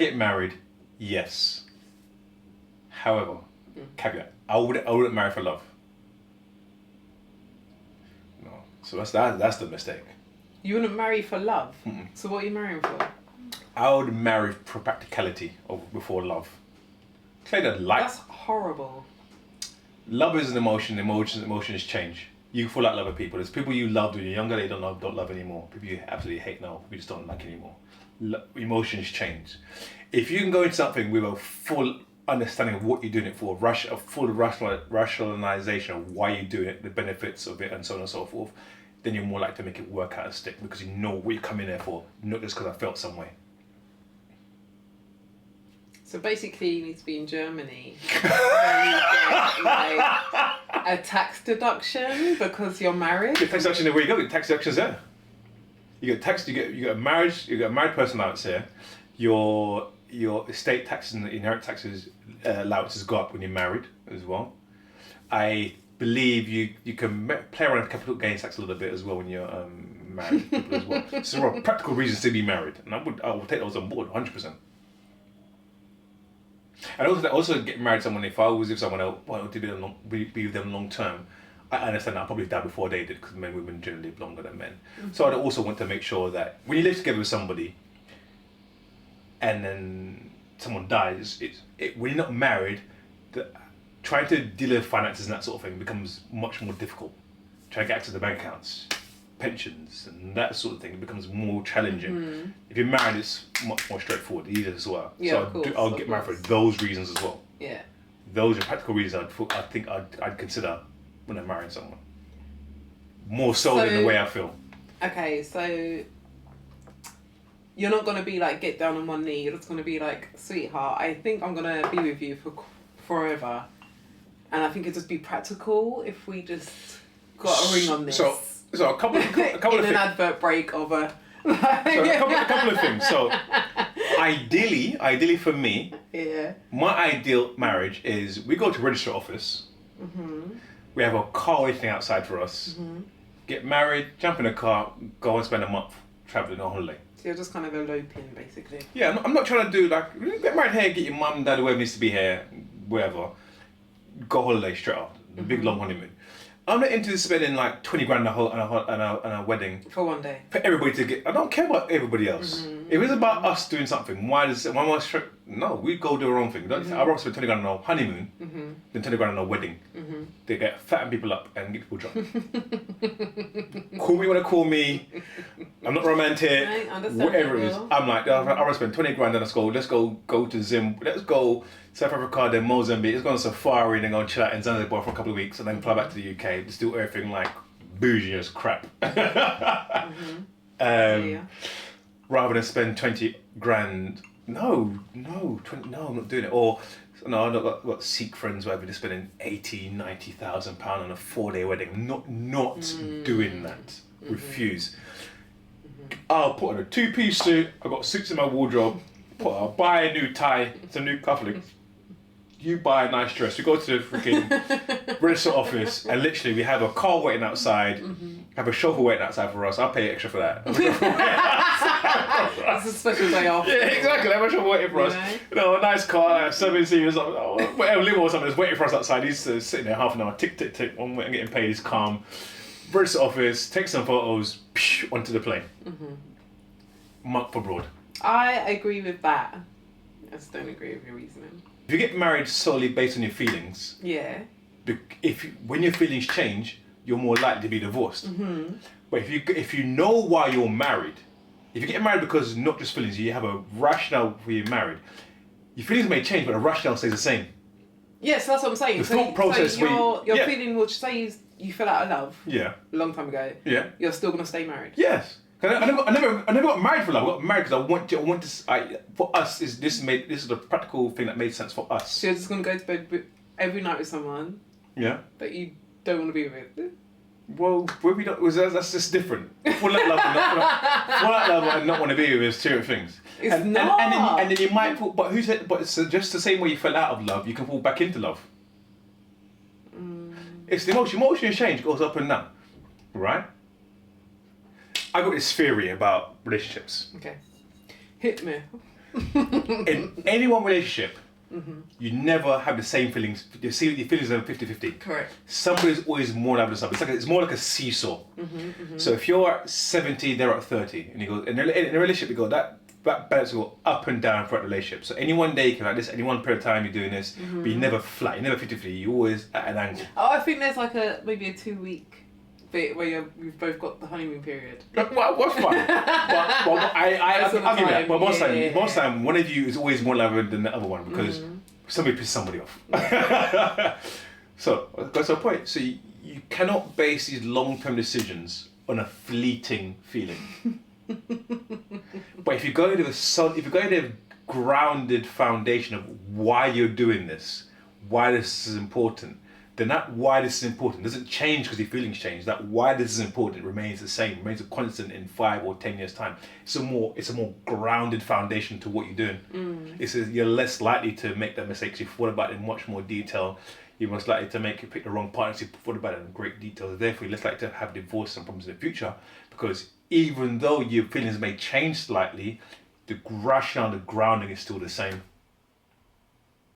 Get married, yes. However, caveat, I wouldn't marry for love. No. So that's the mistake. You wouldn't marry for love? So what are you marrying for? I would marry for practicality before love. That's horrible. Love is an emotion. Emotions change. You fall out of love with people. There's people you loved when you're younger that you don't love anymore. People you absolutely hate now. You just don't like anymore. Emotions change. If you can go into something with a full understanding of what you're doing it for, a full rationalization of why you're doing it, the benefits of it, and so on and so forth, then you're more likely to make it work out and stick because you know what you're coming there for, not just because I felt some way. So basically, you need to be in Germany where you get like a tax deduction because you're married. The tax deduction, where you go, the tax deduction's there. You get taxed. You get a marriage. You get a married person allowance here. Your estate taxes and inheritance taxes allowances go up when you're married as well. I believe you can play around with capital gains tax a little bit as well when you're married people as well. So there are practical reasons to be married, and I would take those on board 100%. And also get married to someone, if I was with someone else, wanted to be with them long term, I understand I'll probably die before they did because women generally live longer than men. So I'd also want to make sure that when you live together with somebody and then someone dies, when you're not married, trying to deal with finances and that sort of thing becomes much more difficult. Trying to get access to bank accounts, pensions, and that sort of thing becomes more challenging. If you're married, it's much more straightforward, easier as well. Yeah, so I'll get married for those reasons as well. Yeah. Those are practical reasons I think I'd consider when I'm marrying someone. More so than the way I feel. Okay, so you're not going to be like, get down on one knee. You're just going to be like, sweetheart, I think I'm going to be with you for forever. And I think it'd just be practical if we just got a ring on this. So a couple of in things. an advert break of a... So a couple of things. So ideally for me, my ideal marriage is we go to register office. We have a car waiting outside for us. Get married, jump in a car, go and spend a month traveling on holiday. So you're just kind of eloping, basically. Yeah, I'm not trying to do like get married here, get your mum and dad, whoever needs to be here, wherever. Go holiday straight up, the big long honeymoon. I'm not into spending like 20 grand on a wedding for one day. For everybody to get. I don't care about everybody else. If it's about us doing something, why must no? We go do our own thing. I'd rather spend 20 grand on a honeymoon than 20 grand on a wedding. They get fatten people up and get people drunk. Call me when I call me. I'm not romantic. Whatever it is, I'm like I want to spend 20 grand. Then let's go to Zim. Let's go South Africa, then Mozambique. Let's go on safari and then go chill out in Zanzibar for a couple of weeks and then fly back to the UK. Just do everything like bougie as crap. Rather than spend 20 grand. No, I'm not doing it. Or no, I've got Sikh friends where I've been spending 80,000, 90,000 pounds on a 4-day wedding. Not doing that. Refuse. I'll put on a 2-piece suit. I've got suits in my wardrobe. I'll buy a new tie, some new cufflinks. You buy a nice dress. We go to the freaking register office and literally we have a car waiting outside, have a chauffeur waiting outside for us. I'll pay extra for that. That's a special day off. Yeah, exactly. Have a chauffeur waiting for us. You know, a nice car, like 7 seaters, whatever, limo or something, is waiting for us outside. He's sitting there half an hour, tick, tick, tick, one way and getting paid. He's calm. Register office, take some photos, onto the plane. Month abroad. I agree with that. I just don't agree with your reasoning. If you get married solely based on your feelings, when your feelings change, you're more likely to be divorced. But if you know why you're married, if you get married because not just feelings, you have a rationale for you're married. Your feelings may change, but the rationale stays the same. Yes, that's what I'm saying. The thought process. So your feeling will say you fell out of love. Yeah. A long time ago. Yeah. You're still gonna stay married. Yes. I never got married for love. I got married because for us, this is the practical thing that made sense for us. So you're just going to go to bed every night with someone that you don't want to be with? Well, that's just different. Fall out love and not want to be with is two different things. It's not. And then you might fall, but who said? But it's just the same way you fell out of love, you can fall back into love. It's the emotion. Emotion change goes up and down, right? I got this theory about relationships. Okay. Hit me. In any one relationship, you never have the same feelings. Your feelings are 50-50. Correct. Somebody's always more than somebody. It's more like a seesaw. So if you're at 70, they're at 30, and you go in a relationship, you go that balance will go up and down throughout the relationship. So any one day you can like this, any one period of time you're doing this, but you're never flat. You're never 50-50. You're always at an angle. Oh, I think there's like maybe a 2-week bit where you've both got the honeymoon period. What's fine? I'll give you that. But most time, one of you is always more loving than the other one because somebody pisses somebody off. So that's the point. So you cannot base these long-term decisions on a fleeting feeling. But if you go into the grounded foundation of why you're doing this, why this is important, then that why this is important doesn't change because your feelings change. That why this is important remains the same, remains a constant in 5 or 10 years' time. It's a more grounded foundation to what you're doing. You're less likely to make that mistakes. You've thought about it in much more detail. You're most likely to pick the wrong partners. You've thought about it in great detail. Therefore, you're less likely to have divorce and problems in the future because even though your feelings may change slightly, the rationale, the grounding is still the same.